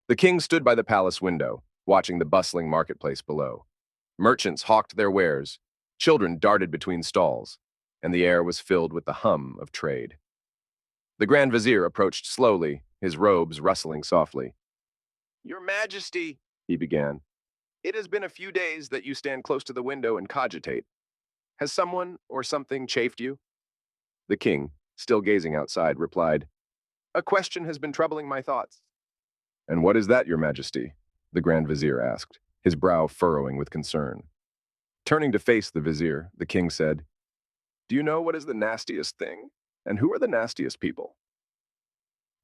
The king stood by the palace window, watching the bustling marketplace below. Merchants hawked their wares, children darted between stalls, and the air was filled with the hum of trade. The Grand Vizier approached slowly, his robes rustling softly. "Your Majesty," he began, "it has been a few days that you stand close to the window and cogitate. Has someone or something chafed you?" The king, still gazing outside, replied, "A question has been troubling my thoughts." "And what is that, Your Majesty?" the Grand Vizier asked, his brow furrowing with concern. Turning to face the vizier, the king said, "Do you know what is the nastiest thing? And who are the nastiest people?"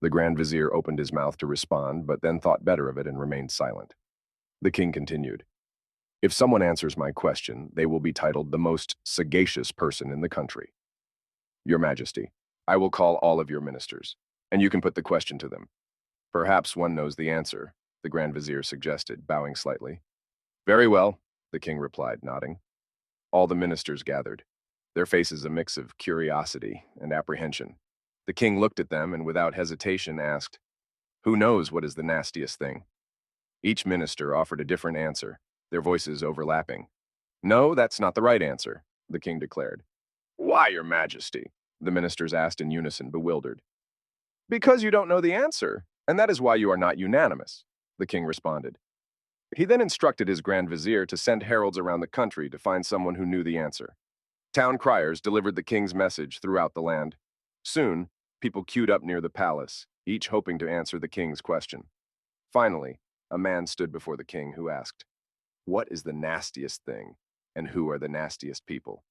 The Grand Vizier opened his mouth to respond, but then thought better of it and remained silent. The king continued, "If someone answers my question, they will be titled the most sagacious person in the country. Your Majesty, I will call all of your ministers, and you can put the question to them. Perhaps one knows the answer," the Grand Vizier suggested, bowing slightly. "Very well," the king replied, nodding. All the ministers gathered, their faces a mix of curiosity and apprehension. The king looked at them and without hesitation asked, "Who knows what is the nastiest thing?" Each minister offered a different answer, their voices overlapping. "No, that's not the right answer," the king declared. "Why, Your Majesty?" the ministers asked in unison, bewildered. "Because you don't know the answer, and that is why you are not unanimous," the king responded. He then instructed his Grand Vizier to send heralds around the country to find someone who knew the answer. Town criers delivered the king's message throughout the land. Soon, people queued up near the palace, each hoping to answer the king's question. Finally, a man stood before the king who asked, "What is the nastiest thing, and who are the nastiest people?"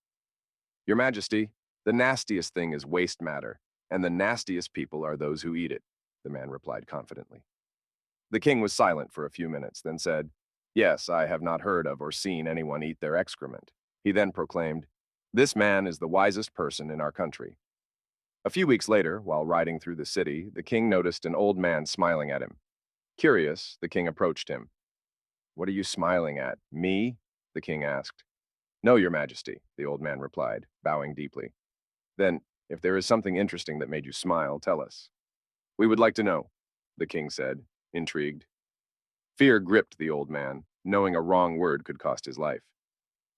"Your Majesty, the nastiest thing is waste matter, and the nastiest people are those who eat it," the man replied confidently. The king was silent for a few minutes, then said, "Yes, I have not heard of or seen anyone eat their excrement." He then proclaimed, "This man is the wisest person in our country." A few weeks later, while riding through the city, the king noticed an old man smiling at him. Curious, the king approached him. "What are you smiling at? Me?" the king asked. "No, Your Majesty," the old man replied, bowing deeply. "Then, if there is something interesting that made you smile, tell us." "We would like to know," the king said, intrigued. Fear gripped the old man, knowing a wrong word could cost his life.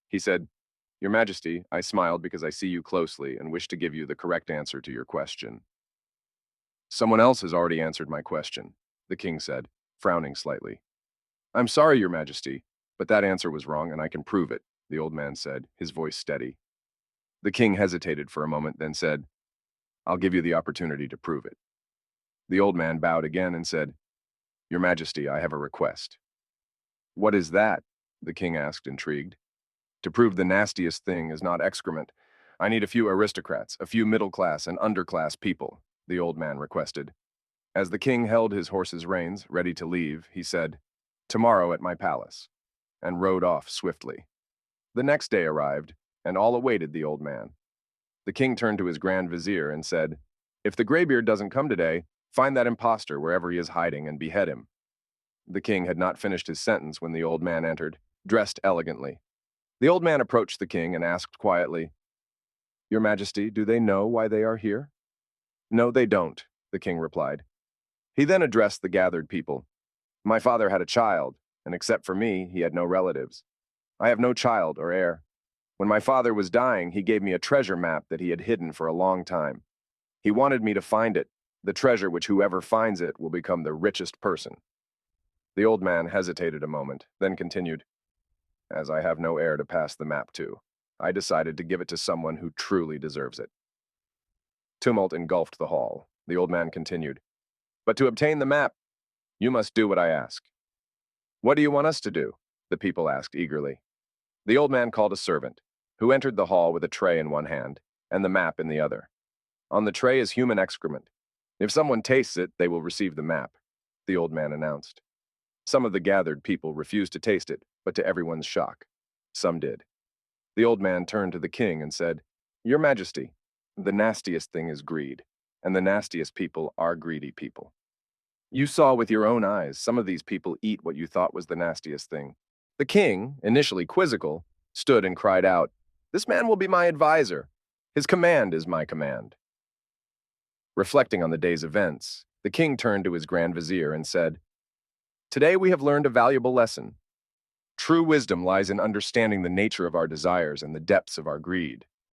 He said, "Your Majesty, I smiled because I see you closely and wish to give you the correct answer to your question." "Someone else has already answered my question," the king said, frowning slightly. "I'm sorry, Your Majesty, but that answer was wrong and I can prove it," the old man said, his voice steady. The king hesitated for a moment, then said, "I'll give you the opportunity to prove it." The old man bowed again and said, "Your Majesty, I have a request." "What is that?" the king asked, intrigued. "To prove the nastiest thing is not excrement, I need a few aristocrats, a few middle-class and underclass people," the old man requested. As the king held his horse's reins, ready to leave, he said, "Tomorrow at my palace," and rode off swiftly. The next day arrived, and all awaited the old man. The king turned to his Grand Vizier and said, "If the graybeard doesn't come today, find that impostor wherever he is hiding and behead him." The king had not finished his sentence when the old man entered, dressed elegantly. The old man approached the king and asked quietly, "Your Majesty, do they know why they are here?" "No, they don't," the king replied. He then addressed the gathered people. "My father had a child, and except for me, he had no relatives. I have no child or heir. When my father was dying, he gave me a treasure map that he had hidden for a long time. He wanted me to find it, the treasure which whoever finds it will become the richest person." The old man hesitated a moment, then continued, "As I have no heir to pass the map to, I decided to give it to someone who truly deserves it." Tumult engulfed the hall. The old man continued, "But to obtain the map, you must do what I ask." "What do you want us to do?" the people asked eagerly. The old man called a servant, who entered the hall with a tray in one hand and the map in the other. "On the tray is human excrement. If someone tastes it, they will receive the map," the old man announced. Some of the gathered people refused to taste it, but to everyone's shock, some did. The old man turned to the king and said, "Your Majesty, the nastiest thing is greed, and the nastiest people are greedy people. You saw with your own eyes some of these people eat what you thought was the nastiest thing." The king, initially quizzical, stood and cried out, "This man will be my advisor. His command is my command." Reflecting on the day's events, the king turned to his Grand Vizier and said, Today we have learned a valuable lesson. True wisdom lies in understanding the nature of our desires and the depths of our greed.